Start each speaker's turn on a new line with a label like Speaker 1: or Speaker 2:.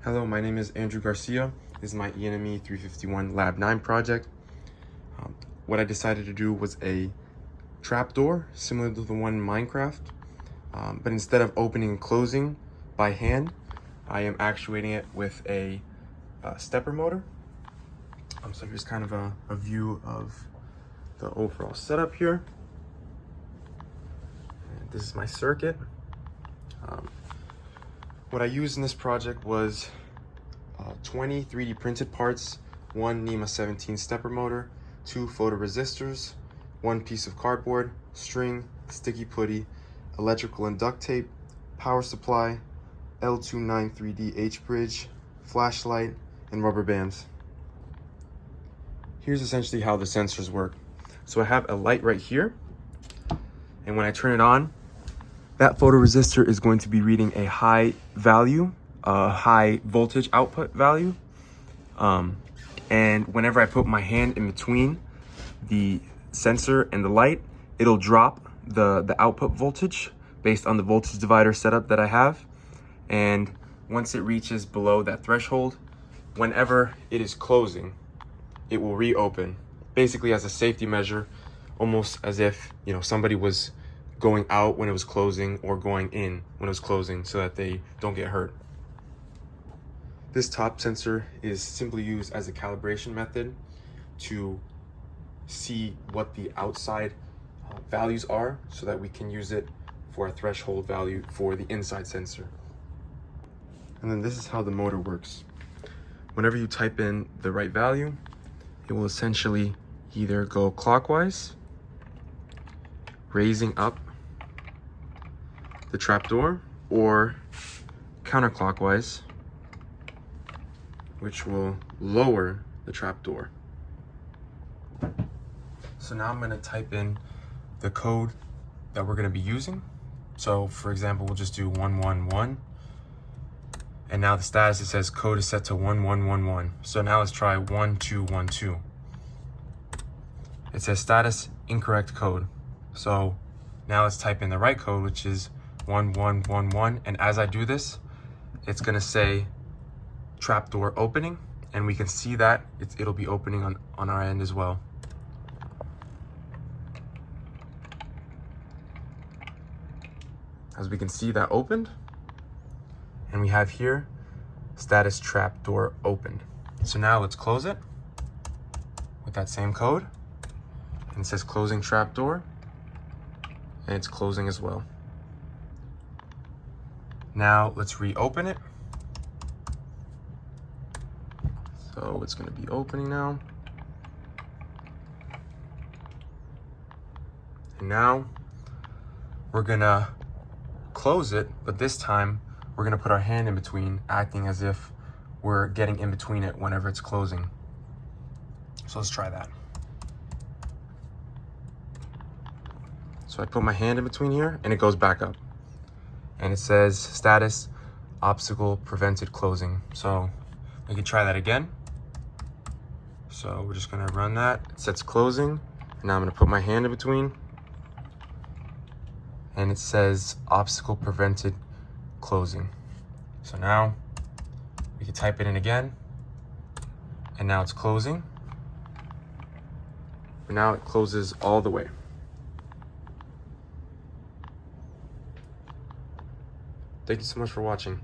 Speaker 1: Hello, my name is Andrew Garcia. This is my Enme 351 Lab 9 project. What I decided to do was a trapdoor similar to the one in Minecraft, but instead of opening and closing by hand, I am actuating it with a stepper motor. So here's kind of a view of the overall setup here. And this is my circuit. What I used in this project was 20 3D printed parts, one NEMA 17 stepper motor, 2 photoresistors, 1 piece of cardboard, string, sticky putty, electrical and duct tape, power supply, L293D H-bridge, flashlight, and rubber bands. Here's essentially how the sensors work. So I have a light right here, and when I turn it on, that photoresistor is going to be reading a high value, a high voltage output value. And whenever I put my hand in between the sensor and the light, it'll drop the output voltage based on the voltage divider setup that I have. And once it reaches below that threshold, whenever it is closing, it will reopen, basically as a safety measure, almost as if, somebody was going out when it was closing or going in when it was closing so that they don't get hurt. This top sensor is simply used as a calibration method to see what the outside values are so that we can use it for a threshold value for the inside sensor. And then this is how the motor works. Whenever you type in the right value, it will essentially either go clockwise, raising up the trapdoor, or counterclockwise, which will lower the trapdoor. So now I'm going to type in the code that we're going to be using. So for example, we'll just do 111. And now the status, it says code is set to 1111. So now let's try 1212. It says status incorrect code. So now let's type in the right code, which is 1111. And as I do this, it's going to say trapdoor opening, and we can see that it'll be opening on our end as well. As we can see, that opened, and we have here status trapdoor opened. So now let's close it with that same code, and it says closing trapdoor, and it's closing as well. Now let's reopen it. So it's going to be opening now. And now we're going to close it, but this time we're going to put our hand in between, acting as if we're getting in between it whenever it's closing. So let's try that. So I put my hand in between here, and it goes back up. And it says status obstacle prevented closing. So we can try that again. So we're just going to run that. It says closing. And now I'm going to put my hand in between, and it says obstacle prevented closing. So now we can type it in again, and now it's closing. And now it closes all the way. Thank you so much for watching.